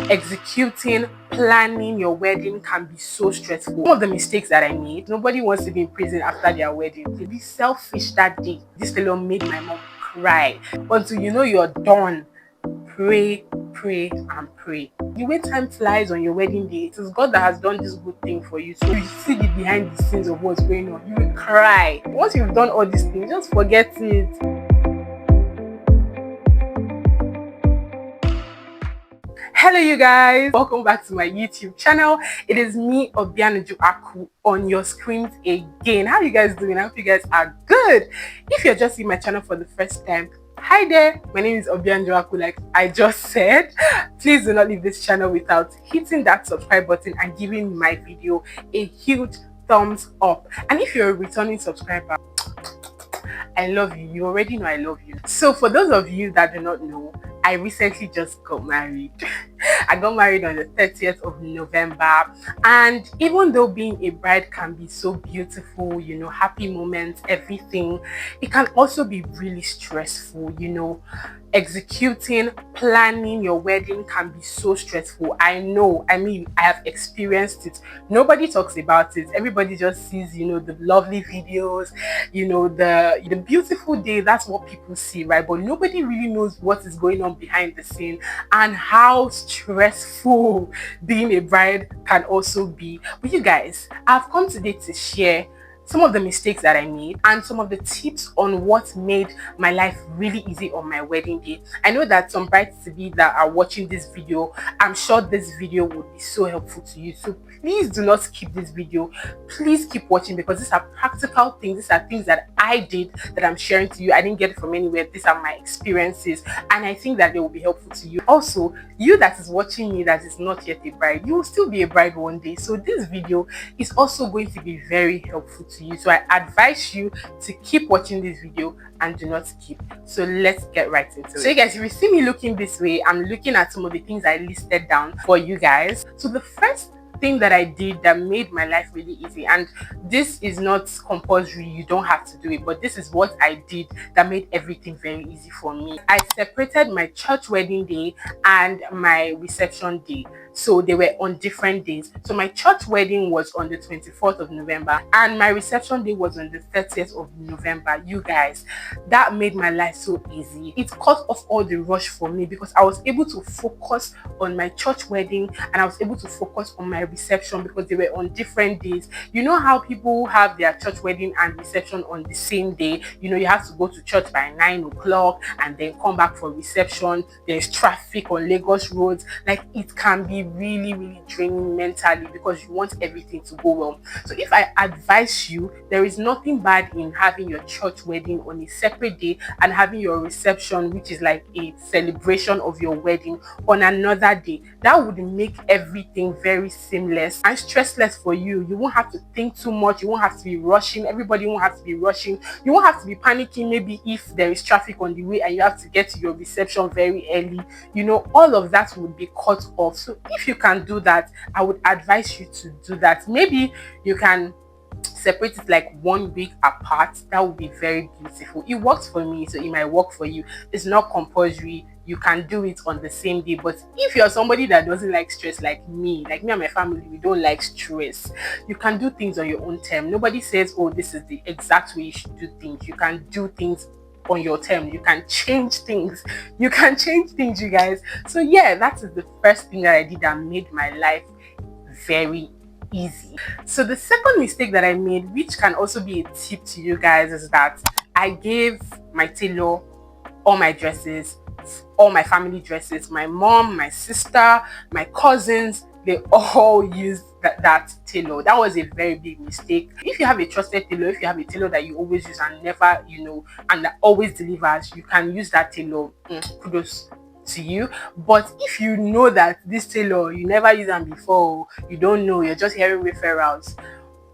executing, planning your wedding can be so stressful. One of the mistakes that I made, nobody wants to be in prison after their wedding. To be selfish that day, this tailor made my mom cry. Until you know you're done, pray, pray, and pray. The way time flies on your wedding day, it is God that has done this good thing for you. So you see the behind the scenes of what's going on. You will cry. Once you've done all these things, just forget it. Hello you guys, welcome back to my YouTube channel. It is me, Obianuju on your screens again. How are you guys doing? I hope you guys are good. If you're just in my channel for the first time, hi there, my name is Obianuju like I just said. Please do not leave this channel without hitting that subscribe button and giving my video a huge thumbs up. And if you're a returning subscriber, I love you. You already know I love you. So for those of you that do not know, I recently just got married. I got married on the 30th of November. And even though being a bride can be so beautiful, you know, happy moments, everything, it can also be really stressful, you know. Executing, planning your wedding can be so stressful. I know, I have experienced it. Nobody talks about it. Everybody just sees, you know, the lovely videos, you know, the beautiful day. That's what people see, right? But nobody really knows what is going on behind the scene and how stressful being a bride can also be. But you guys, I've come today to share some of the mistakes that I made and some of the tips on what made my life really easy on my wedding day. I know that some brides-to-be that are watching this video, I'm sure this video would be so helpful to you. So please do not skip this video. Please keep watching because these are practical things. These are things that I did that I'm sharing to you. I didn't get it from anywhere. These are my experiences and I think that they will be helpful to you. Also, you that is watching me that is not yet a bride, you will still be a bride one day. So this video is also going to be very helpful to you. So I advise you to keep watching this video and do not skip. So let's get right into it. So you guys, if you see me looking this way, I'm looking at some of the things I listed down for you guys. So the first thing that I did that made my life really easy, and this is not compulsory, you don't have to do it, but this is what I did that made everything very easy for me. I separated my church wedding day and my reception day, so they were on different days. So my church wedding was on the 24th of November and my reception day was on the 30th of November. You guys, that made my life so easy. It cut off all the rush for me because I was able to focus on my church wedding and I was able to focus on my reception because they were on different days. You know how people have their church wedding and reception on the same day? You know, you have to go to church by 9 o'clock and then come back for reception. There's traffic on Lagos roads. Like, it can be really draining mentally because you want everything to go well. So if I advise you, there is nothing bad in having your church wedding on a separate day and having your reception, which is like a celebration of your wedding, on another day. That would make everything very seamless and stressless for you. You won't have to think too much. You won't have to be rushing. Everybody won't have to be rushing. You won't have to be panicking maybe if there is traffic on the way and you have to get to your reception very early. You know, all of that would be cut off. So if you can do that, I would advise you to do that. Maybe you can separate it like 1 week apart. That would be very beautiful. It works for me, so it might work for you. It's not compulsory. You can do it on the same day. But if you're somebody that doesn't like stress like me and my family, we don't like stress, you can do things on your own term. Nobody says, oh, this is the exact way you should do things. You can do things on your term. You can change things. You can change things, you guys. So yeah, that is the first thing that I did that made my life very easy. So the second mistake that I made, which can also be a tip to you guys, is that I gave my tailor all my dresses, all my family dresses. My mom, my sister, my cousins, they all used that tailor. That was a very big mistake. If you have a trusted tailor, if you have a tailor that you always use and never, you know, and that always delivers, you can use that tailor. Kudos to you. But if you know that this tailor, you never used them before, you don't know, you're just hearing referrals,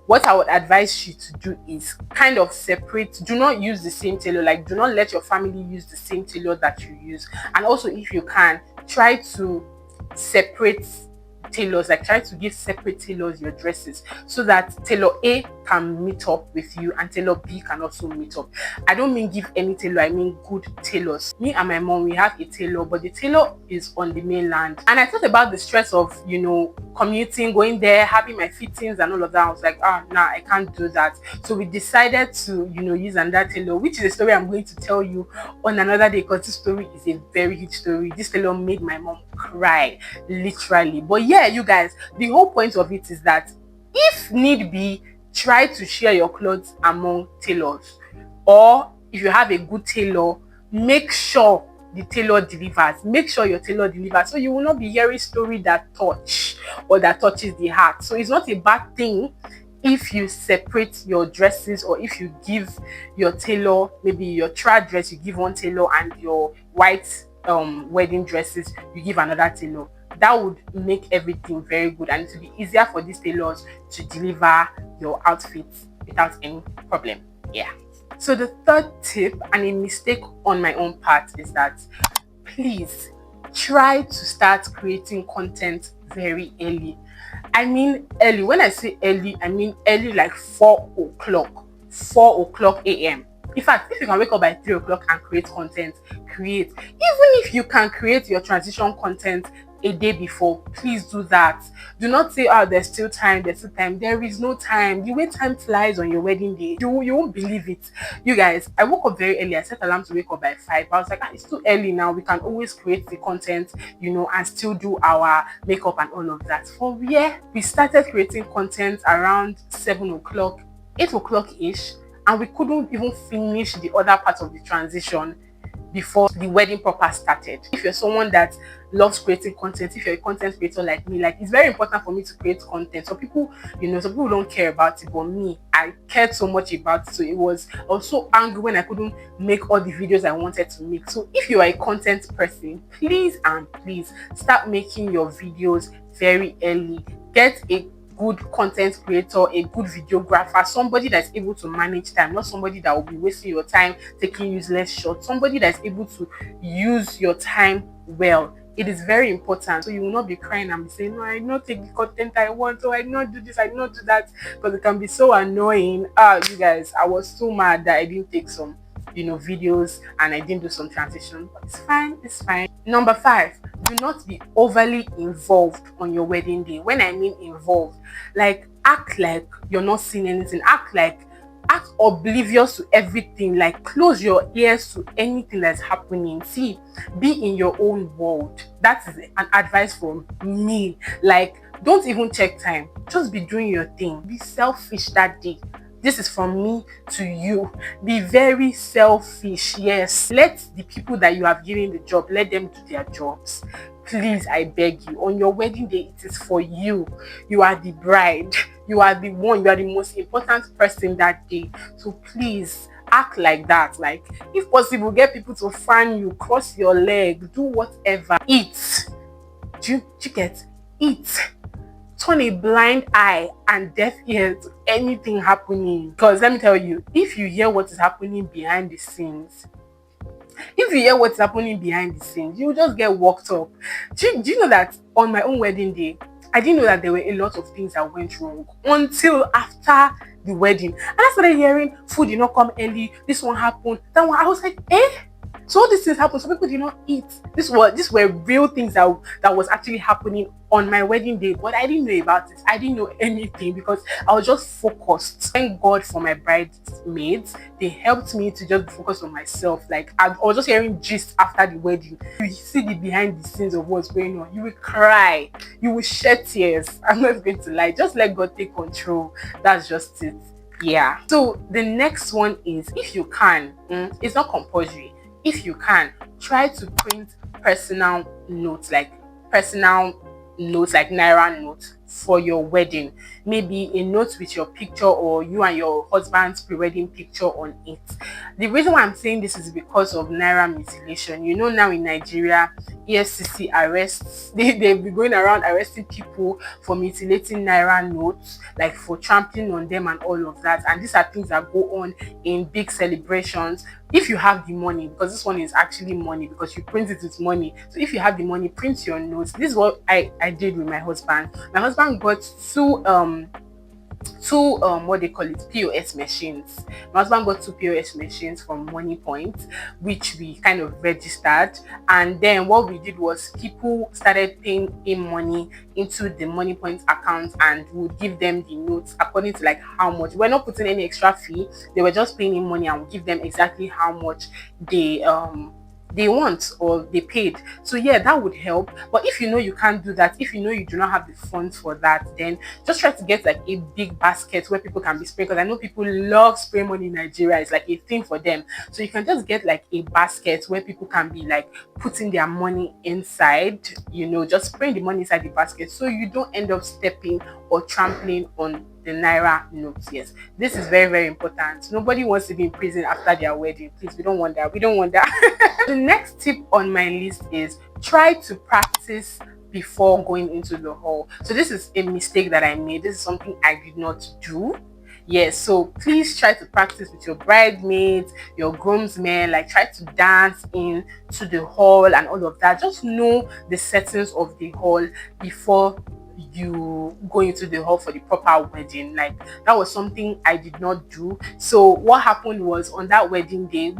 what I would advise you to do is kind of separate. Do not use the same tailor. Like, do not let your family use the same tailor that you use. And also, if you can, try to separate tailors, like try to give separate tailors your dresses so that tailor A can meet up with you and tailor B can also meet up. I don't mean give any tailor, I mean good tailors. Me and my mom, we have a tailor, but the tailor is on the mainland. And I thought about the stress of, commuting, going there, having my fittings and all of that. I was like, nah, I can't do that. So we decided to, use another tailor, which is a story I'm going to tell you on another day, because this story is a very huge story. This tailor made my mom cry, literally. But yeah, you guys, the whole point of it is that if need be, try to share your clothes among tailors. Or if you have a good tailor, make sure the tailor delivers. Make sure your tailor delivers, so you will not be hearing story that touch or that touches the heart. So it's not a bad thing if you separate your dresses, or if you give your tailor, maybe your trad dress you give one tailor, and your white wedding dresses you give another tailor. That would make everything very good, and it will be easier for these tailors to deliver your outfits without any problem. Yeah. So the third tip, and a mistake on my own part, is that please try to start creating content very early. I mean early. When I say early, I mean early, like 4 o'clock a.m. In fact, if you can wake up by 3 o'clock and create content, create. Even if you can create your transition content a day before, please do that. Do not say, there's still time. There is no time. The way time flies on your wedding day, you won't believe it. You guys, I woke up very early. I set alarm to wake up by 5. I was like, it's too early now. We can always create the content, and still do our makeup and all of that. For we started creating content around 7 o'clock, 8 o'clock ish, and we couldn't even finish the other part of the transition before the wedding proper started. If you're someone that loves creating content, if you're a content creator like me, like, it's very important for me to create content. So people, some people don't care about it, but me, I cared so much about it. So I was so angry when I couldn't make all the videos I wanted to make. So if you are a content person, please start making your videos very early. Get a good content creator, a good videographer, somebody that's able to manage time, not somebody that will be wasting your time taking useless shots, somebody that's able to use your time well. It is very important. So you will not be crying and be saying, no, I did not take the content I want, or I did not do this, I did not do that, because it can be so annoying. You guys, I was so mad that I didn't take some videos and I didn't do some transition, but it's fine. Number 5, do not be overly involved on your wedding day. When I mean involved, like, act like you're not seeing anything, act oblivious to everything, like close your ears to anything that's happening. See, be in your own world. That is an advice from me. Like, don't even check time, just be doing your thing. Be selfish that day. This is from me to you. Be very selfish. Yes. Let the people that you have given the job, let them do their jobs. Please, I beg you. On your wedding day, it is for you. You are the bride. You are the one. You are the most important person that day. So please, act like that. Like, if possible, get people to fan you, cross your leg, do whatever. Eat. Do you get? Eat. Turn a blind eye and deaf ear to anything happening. Because let me tell you, if you hear what is happening behind the scenes, you will just get worked up. Do you know that on my own wedding day, I didn't know that there were a lot of things that went wrong until after the wedding. And I started hearing food did not come early, this one happened, that one. I was like, so all these things happen. So people did not eat. These were real things that was actually happening on my wedding day, but I didn't know about it. I didn't know anything because I was just focused. Thank God for my bridesmaids. They helped me to just focus on myself. Like, I was just hearing gist after the wedding. You see the behind the scenes of what's going on. You will cry. You will shed tears. I'm not going to lie. Just let God take control. That's just it. Yeah. So the next one is, if you can, it's not compulsory. If you can, try to print personal notes like Naira notes for your wedding, maybe a note with your picture or you and your husband's pre-wedding picture on it. The reason why I'm saying this is because of naira mutilation. You know, now in Nigeria, EFCC arrests, they've been going around arresting people for mutilating naira notes, like for trampling on them and all of that. And these are things that go on in big celebrations. If you have the money, because this one is actually money, because you print it with money. So if you have the money, print your notes. This is what I did with my husband. My husband got two what they call it, POS machines. My husband got two POS machines from Money Point, which we kind of registered. And then what we did was people started paying in money into the Money Point account, and we would give them the notes according to like how much. We're not putting any extra fee, they were just paying in money, and we give them exactly how much they want or they paid. So yeah, that would help. But if you know you can't do that, if you know you do not have the funds for that, then just try to get like a big basket where people can be spraying, because I know people love spray money in Nigeria. It's like a thing for them. So you can just get like a basket where people can be like putting their money inside, you know, just spraying the money inside the basket, so you don't end up stepping or trampling on the naira notes. Yes, this is very, very important. Nobody wants to be in prison after their wedding. Please, we don't want that. We don't want that. The next tip on my list is try to practice before going into the hall. So this is a mistake that I made. This is something I did not do. Yes, so please try to practice with your bridesmaids, your groomsmen, like try to dance in to the hall and all of that. Just know the settings of the hall before you go into the hall for the proper wedding. Like that was something I did not do. So what happened was, on that wedding day,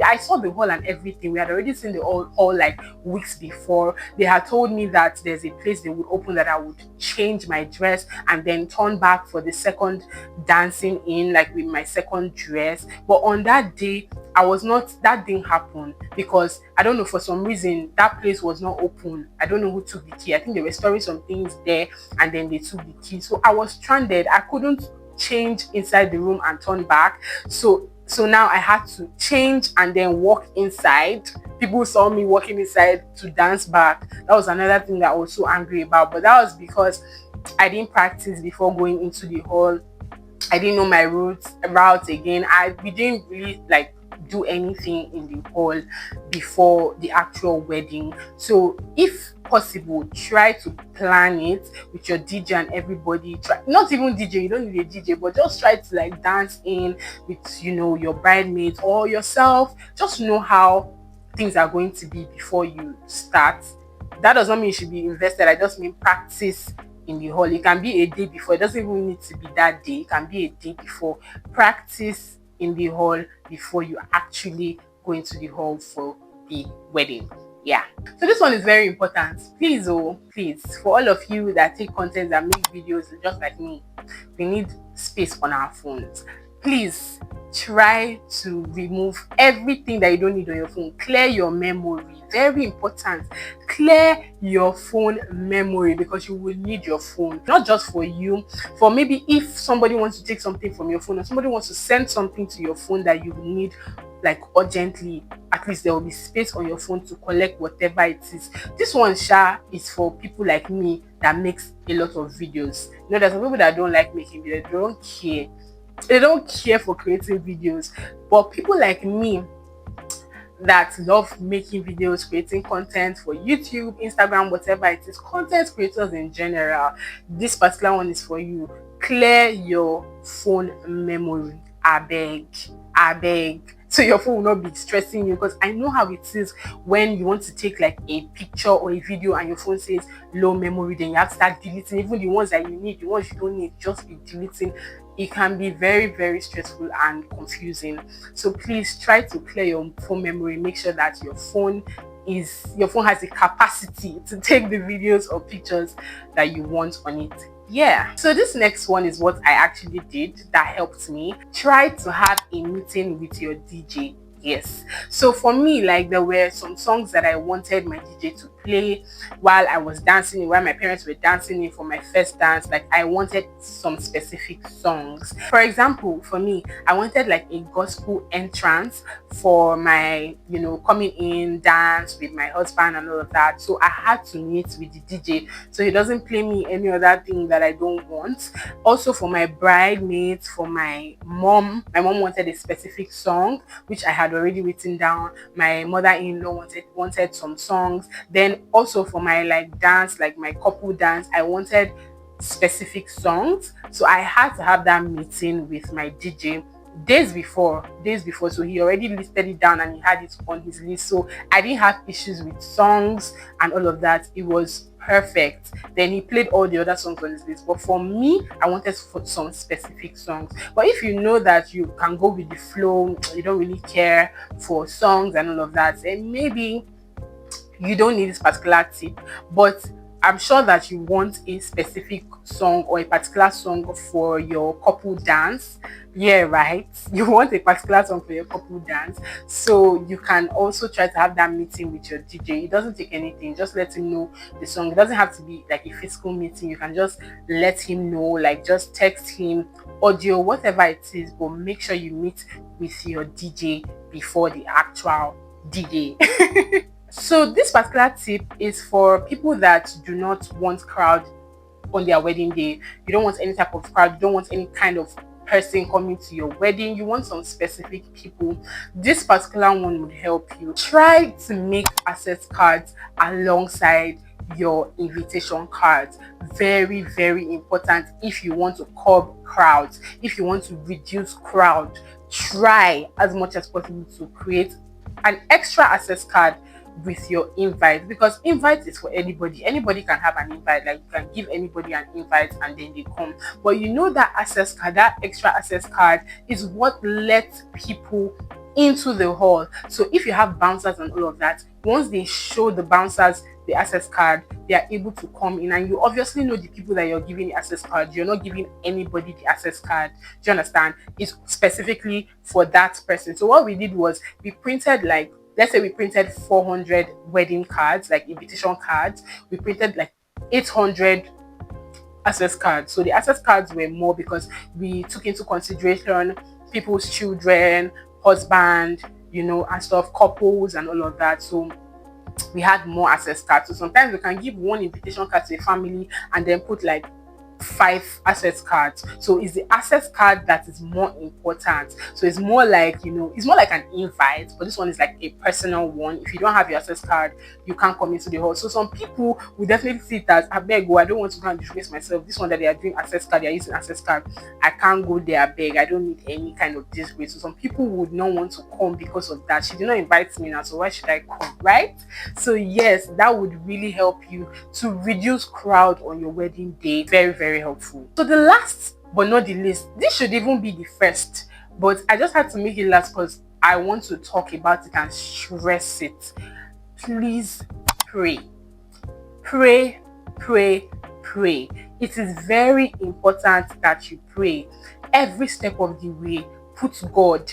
I saw the hall and everything. We had already seen the hall like weeks before. They had told me that there's a place they would open, that I would change my dress and then turn back for the second dancing in, like with my second dress. But on that day, that didn't happen, because I don't know, for some reason that place was not open. I don't know who took the key. I think they were storing some things there and then they took the key. So I was stranded. I couldn't change inside the room and turn back. So now I had to change and then walk inside. People saw me walking inside to dance back. That was another thing that I was so angry about. But that was because I didn't practice before going into the hall. I didn't know my route again. We didn't really like do anything in the hall before the actual wedding. So if possible, try to plan it with your DJ and everybody. Try, not even DJ, you don't need a DJ, but just try to like dance in with, you know, your bridesmaids or yourself. Just know how things are going to be before you start. That does not mean you should be invested. I just mean practice in the hall. It can be a day before. It doesn't even need to be that day. It can be a day before. Practice in the hall before you actually go into the hall for the wedding. Yeah, so this one is very important. Please, for all of you that take content and make videos just like me, we need space on our phones. Please try to remove everything that you don't need on your phone. Clear your memory. Very important. Clear your phone memory, because you will need your phone, not just for you, for maybe if somebody wants to take something from your phone, or somebody wants to send something to your phone that you need like urgently. At least there will be space on your phone to collect whatever it is. This one is for people like me that makes a lot of videos. You know, there's some people that don't like making videos. They don't care for creating videos. But people like me that love making videos, creating content for YouTube, Instagram, whatever it is, content creators in general, this particular one is for you. Clear your phone memory. I beg. So your phone will not be stressing you, because I know how it is when you want to take like a picture or a video and your phone says low memory. Then you have to start deleting even the ones that you need. The ones you don't need, just be deleting. It can be very, very stressful and confusing. So please try to clear your phone memory. Make sure that your phone has the capacity to take the videos or pictures that you want on it. Yeah, so this next one is what I actually did that helped me. Try to have a meeting with your DJ. Yes, so for me, like, there were some songs that I wanted my DJ to play while I was dancing, while my parents were dancing in for my first dance. Like I wanted some specific songs. For example, for me, I wanted like a gospel entrance for my, coming in dance with my husband and all of that. So I had to meet with the DJ so he doesn't play me any other thing that I don't want. Also for my bridesmaids, for my mom wanted a specific song which I had already written down. My mother-in-law wanted some songs. Then also for my like dance, like my couple dance, I wanted specific songs. So I had to have that meeting with my DJ days before, so he already listed it down and he had it on his list. So I didn't have issues with songs and all of that. It was perfect. Then he played all the other songs on his list, but for me, I wanted some specific songs. But if you know that you can go with the flow, you don't really care for songs and all of that, then maybe you don't need this particular tip. But I'm sure that you want a specific song or a particular song for your couple dance. Yeah, right. You want a particular song for your couple dance. So you can also try to have that meeting with your DJ. It doesn't take anything. Just let him know the song. It doesn't have to be like a physical meeting. You can just let him know, like just text him, audio, whatever it is. But make sure you meet with your DJ before the actual DJ. So this particular tip is for people that do not want crowd on their wedding day. You don't want any type of crowd. You don't want any kind of person coming to your wedding. You want some specific people. This particular one would help you. Try to make access cards alongside your invitation cards. Very, very important if you want to curb crowds, if you want to reduce crowd. Try as much as possible to create an extra access card with your invite, because invite is for anybody can have an invite. Like you can give anybody an invite and then they come, but that access card, that extra access card, is what lets people into the hall. So if you have bouncers and all of that, once they show the bouncers the access card, they are able to come in, and you obviously know the people that you're giving the access card. You're not giving anybody the access card. Do you understand? It's specifically for that person. So what we did was we printed, like, let's say we printed 400 wedding cards, like invitation cards. We printed like 800 access cards. So the access cards were more because we took into consideration people's children, husband, and stuff, couples and all of that. So we had more access cards. So sometimes we can give one invitation card to a family and then put like 5 access cards. So it's the access card that is more important. So it's more like, it's more like an invite, but this one is like a personal one. If you don't have your access card, you can't come into the hall. So some people will definitely see it as, I beg, I don't want to go and disgrace myself. This one that they are doing access card, they are using access card, I can't go there, I beg, I don't need any kind of disgrace. So some people would not want to come because of that. She did not invite me now, so why should I come, right? So yes, that would really help you to reduce crowd on your wedding day. Very, very helpful. So the last but not the least, this should even be the first, but I just had to make it last because I want to talk about it and stress it. Please pray. Pray, pray, pray. It is very important that you pray every step of the way. Put God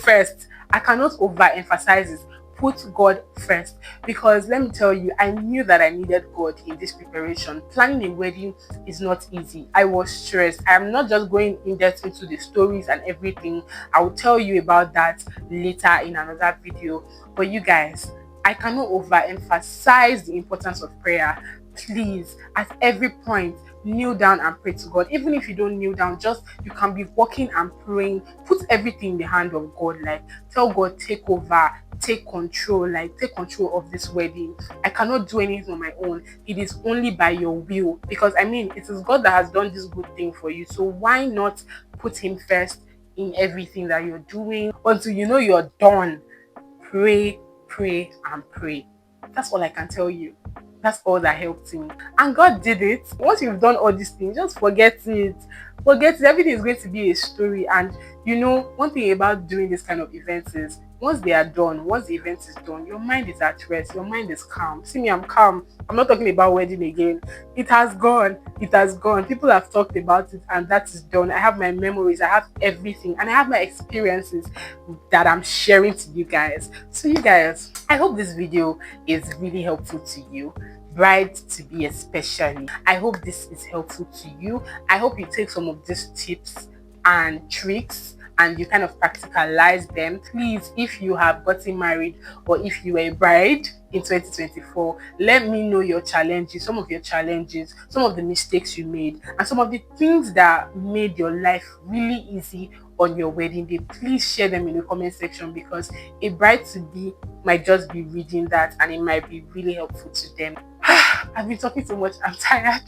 first. I cannot overemphasize this. Put God first, because let me tell you, I knew that I needed God in this preparation. Planning a wedding is not easy. I was stressed. I'm not just going in depth into the stories and everything. I will tell you about that later in another video. But you guys, I cannot overemphasize the importance of prayer. Please, at every point, kneel down and pray to God. Even if you don't kneel down, just you can be walking and praying. Put everything in the hand of God. Like, tell God, take over, take control, like take control of this wedding. I cannot do anything on my own. It is only by your will, because it is God that has done this good thing for you. So why not put him first in everything that you're doing until you're done? Pray, pray, and pray. That's all I can tell you. That's all that helped me. And God did it. Once you've done all these things, just forget it. Forget it. Everything is going to be a story. And one thing about doing this kind of events is once they are done, once the event is done, your mind is at rest, your mind is calm. See me, I'm calm. I'm not talking about wedding again. It has gone. It has gone. People have talked about it, and that is done. I have my memories, I have everything, and I have my experiences that I'm sharing to you guys. So, you guys, I hope this video is really helpful to you. Bride to be especially. I hope this is helpful to you. I hope you take some of these tips and tricks and you kind of practicalize them. Please, if you have gotten married or if you were a bride in 2024, let me know your challenges, some of your challenges, some of the mistakes you made, and some of the things that made your life really easy on your wedding day. Please share them in the comment section, because a bride to be might just be reading that and it might be really helpful to them. I've been talking so much, I'm tired.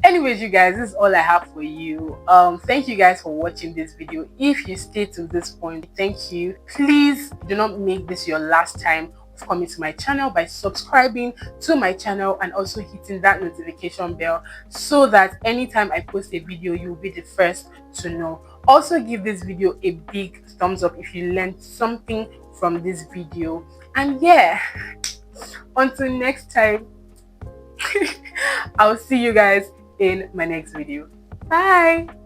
Anyways, you guys, this is all I have for you. Thank you guys for watching this video. If you stayed to this point, thank you. Please do not make this your last time of coming to my channel by subscribing to my channel and also hitting that notification bell, so that anytime I post a video, you'll be the first to know. Also, give this video a big thumbs up if you learned something from this video. And yeah, until next time, I'll see you guys in my next video. Bye.